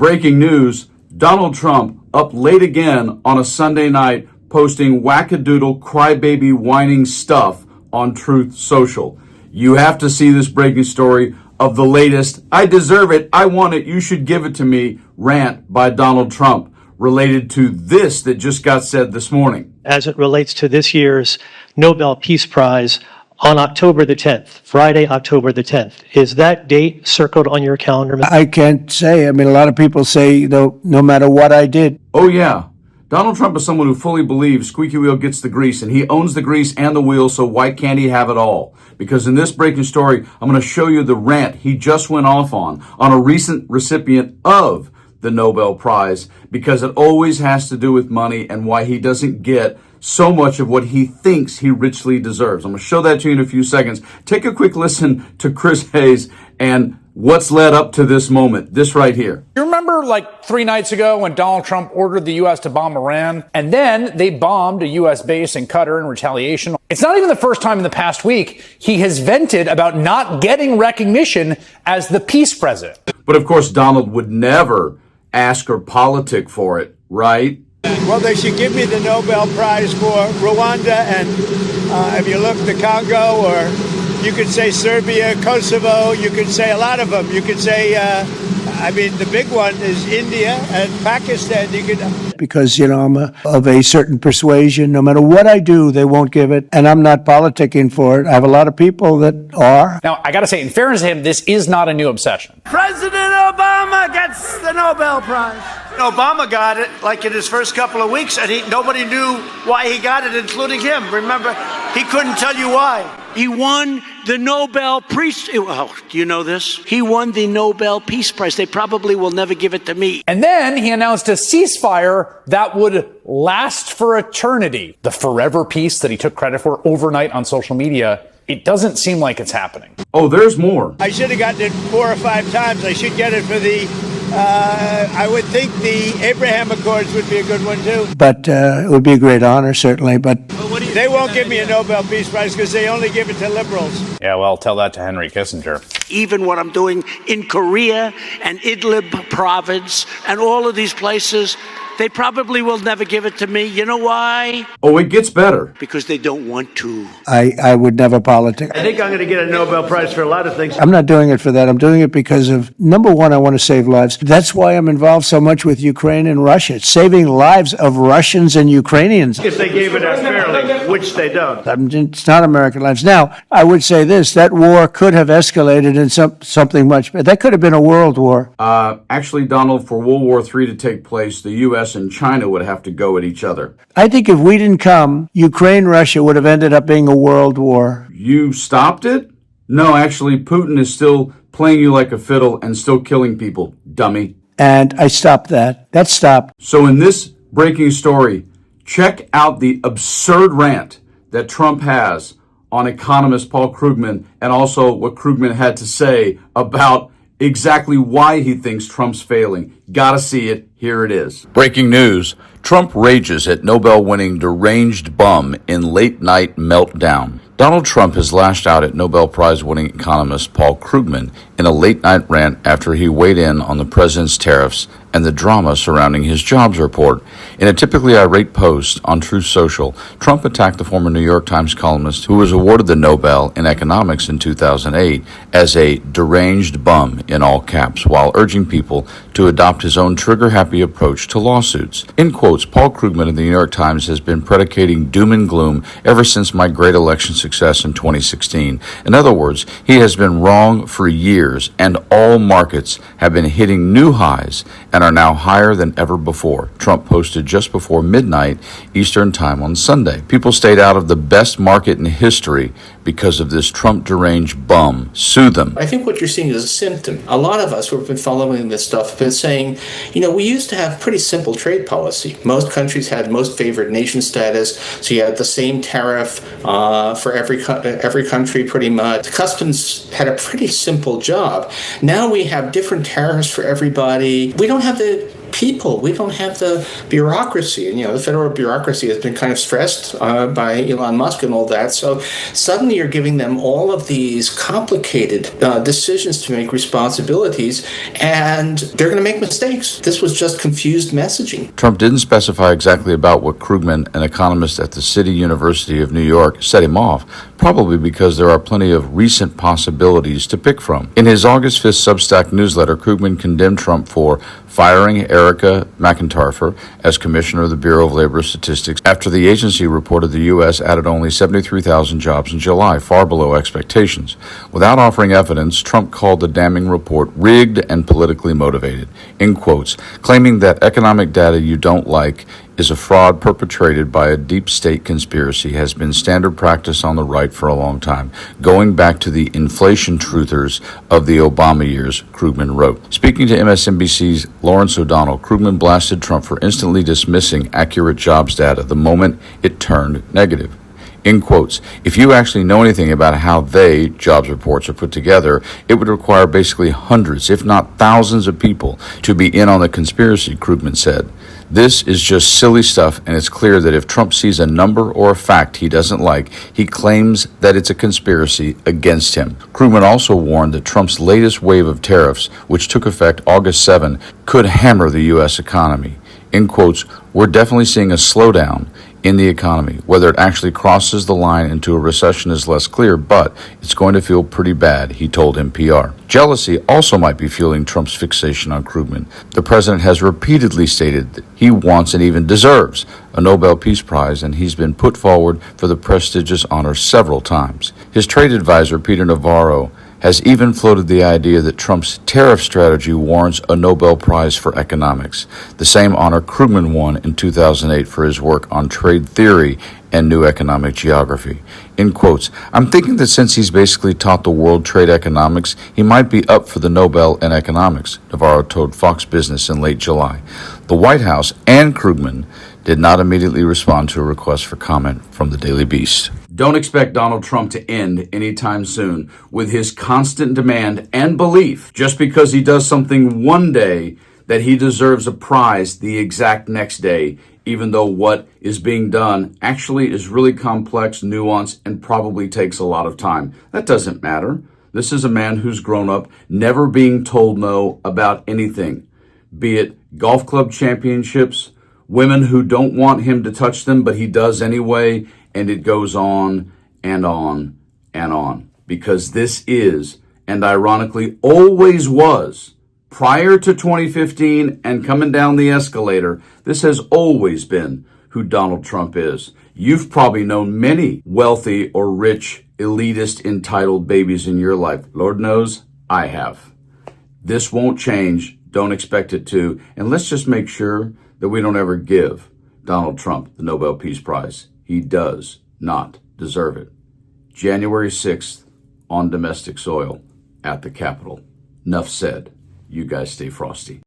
Breaking news, Donald Trump up late again on a Sunday night posting wackadoodle crybaby whining stuff on Truth Social. You have to see this breaking story of the latest "I deserve it, I want it, you should give it to me" rant by Donald Trump related to this that just got said this morning. As it relates to this year's Nobel Peace Prize on October the 10th, Friday, October the 10th. Is that date circled on your calendar? I can't say. I mean, a lot of people say, no matter what I did. Oh, yeah. Donald Trump is someone who fully believes squeaky wheel gets the grease, and he owns the grease and the wheel, so why can't he have it all? Because in this breaking story, I'm going to show you the rant he just went off on a recent recipient of the Nobel Prize, because it always has to do with money and why he doesn't get so much of what he thinks he richly deserves. I'm going to show that to you in a few seconds. Take a quick listen to Chris Hayes and what's led up to this moment, this right here. You remember like 3 nights ago when Donald Trump ordered the U.S. to bomb Iran, and then they bombed a U.S. base in Qatar in retaliation? It's not even the first time in the past week he has vented about not getting recognition as the peace president. But of course, Donald would never ask or politic for it, right? Well, they should give me the Nobel Prize for Rwanda, and if you look, the Congo, or you could say Serbia, Kosovo, you could say a lot of them. You could say, the big one is India and Pakistan. Because, I'm of a certain persuasion. No matter what I do, they won't give it, and I'm not politicking for it. I have a lot of people that are. Now, I got to say, in fairness to him, this is not a new obsession. President Obama gets the Nobel Prize. Obama got it like in his first couple of weeks, and nobody knew why he got it, including him. Remember, he couldn't tell you why. He won the Nobel Peace. Oh, do you know this? He won the Nobel Peace Prize. They probably will never give it to me. And then he announced a ceasefire that would last for eternity. The forever peace that he took credit for overnight on social media. It doesn't seem like it's happening. Oh, there's more. I should have gotten it 4 or 5 times. I should get it for the, I would think the Abraham Accords would be a good one too. But it would be a great honor, certainly. But they won't give me a Nobel Peace Prize because they only give it to liberals. Yeah, well, tell that to Henry Kissinger. Even what I'm doing in Korea and Idlib province and all of these places, they probably will never give it to me. You know why? Oh, it gets better. Because they don't want to. I would never politic. I think I'm going to get a Nobel Prize for a lot of things. I'm not doing it for that. I'm doing it because of, number one, I want to save lives. That's why I'm involved so much with Ukraine and Russia. It's saving lives of Russians and Ukrainians. If they gave it us fairly, which they don't. It's not American lives. Now, I would say this, that war could have escalated in something much better. That could have been a world war. Actually, Donald, for World War III to take place, the U.S. and China would have to go at each other. I think if we didn't come, Ukraine, Russia would have ended up being a world war. You stopped it? No, actually, Putin is still playing you like a fiddle and still killing people, dummy. And I stopped that. That stopped. So in this breaking story, check out the absurd rant that Trump has on economist Paul Krugman, and also what Krugman had to say about exactly why he thinks Trump's failing. Gotta see it. Here it is. Breaking news. Trump rages at Nobel-winning deranged bum in late-night meltdown. Donald Trump has lashed out at Nobel Prize-winning economist Paul Krugman in a late-night rant after he weighed in on the president's tariffs and the drama surrounding his jobs report. In a typically irate post on Truth Social, Trump attacked the former New York Times columnist who was awarded the Nobel in economics in 2008 as a deranged bum in all caps, while urging people to adopt his own trigger-happy approach to lawsuits. In quotes, Paul Krugman of the New York Times has been predicating doom and gloom ever since my great election success in 2016. In other words, he has been wrong for years, and all markets have been hitting new highs and are now higher than ever before, Trump posted just before midnight Eastern Time on Sunday. People stayed out of the best market in history because of this Trump deranged bum. Sue them. I think what you're seeing is a symptom. A lot of us who have been following this stuff have been saying, we used to have pretty simple trade policy. Most countries had most favored nation status, so you had the same tariff for every country pretty much. Customs had a pretty simple job. Now we have different tariffs for everybody. We don't have the people. We don't have the bureaucracy. And, the federal bureaucracy has been kind of stressed by Elon Musk and all that. So suddenly you're giving them all of these complicated decisions to make, responsibilities, and they're going to make mistakes. This was just confused messaging. Trump didn't specify exactly about what Krugman, an economist at the City University of New York, set him off, probably because there are plenty of recent possibilities to pick from. In his August 5th Substack newsletter, Krugman condemned Trump for firing Erica McIntyre as commissioner of the Bureau of Labor Statistics after the agency reported the U.S. added only 73,000 jobs in July, far below expectations. Without offering evidence, Trump called the damning report rigged and politically motivated, in quotes, claiming that economic data you don't like is a fraud perpetrated by a deep state conspiracy has been standard practice on the right for a long time, going back to the inflation truthers of the Obama years, Krugman wrote. Speaking to MSNBC's Lawrence O'Donnell, Krugman blasted Trump for instantly dismissing accurate jobs data the moment it turned negative. In quotes, if you actually know anything about how jobs reports, are put together, it would require basically hundreds, if not thousands of people to be in on the conspiracy, Krugman said. This is just silly stuff, and it's clear that if Trump sees a number or a fact he doesn't like, he claims that it's a conspiracy against him. Krugman also warned that Trump's latest wave of tariffs, which took effect August 7, could hammer the U.S. economy. In quotes, we're definitely seeing a slowdown in the economy. Whether it actually crosses the line into a recession is less clear, but it's going to feel pretty bad, he told NPR. Jealousy also might be fueling Trump's fixation on Krugman. The president has repeatedly stated that he wants and even deserves a Nobel Peace Prize, and he's been put forward for the prestigious honor several times. His trade advisor, Peter Navarro, has even floated the idea that Trump's tariff strategy warrants a Nobel Prize for economics, the same honor Krugman won in 2008 for his work on trade theory and new economic geography. In quotes, I'm thinking that since he's basically taught the world trade economics, he might be up for the Nobel in economics, Navarro told Fox Business in late July. The White House and Krugman did not immediately respond to a request for comment from the Daily Beast. Don't expect Donald Trump to end anytime soon with his constant demand and belief just because he does something one day that he deserves a prize the exact next day, even though what is being done actually is really complex, nuanced, and probably takes a lot of time. That doesn't matter. This is a man who's grown up never being told no about anything, be it golf club championships, women who don't want him to touch them, but he does anyway, and it goes on and on and on. Because this is, and ironically always was, prior to 2015 and coming down the escalator, this has always been who Donald Trump is. You've probably known many wealthy or rich, elitist, entitled babies in your life. Lord knows I have. This won't change. Don't expect it to. And let's just make sure that we don't ever give Donald Trump the Nobel Peace Prize. He does not deserve it. January 6th on domestic soil at the Capitol. Enough said. You guys stay frosty.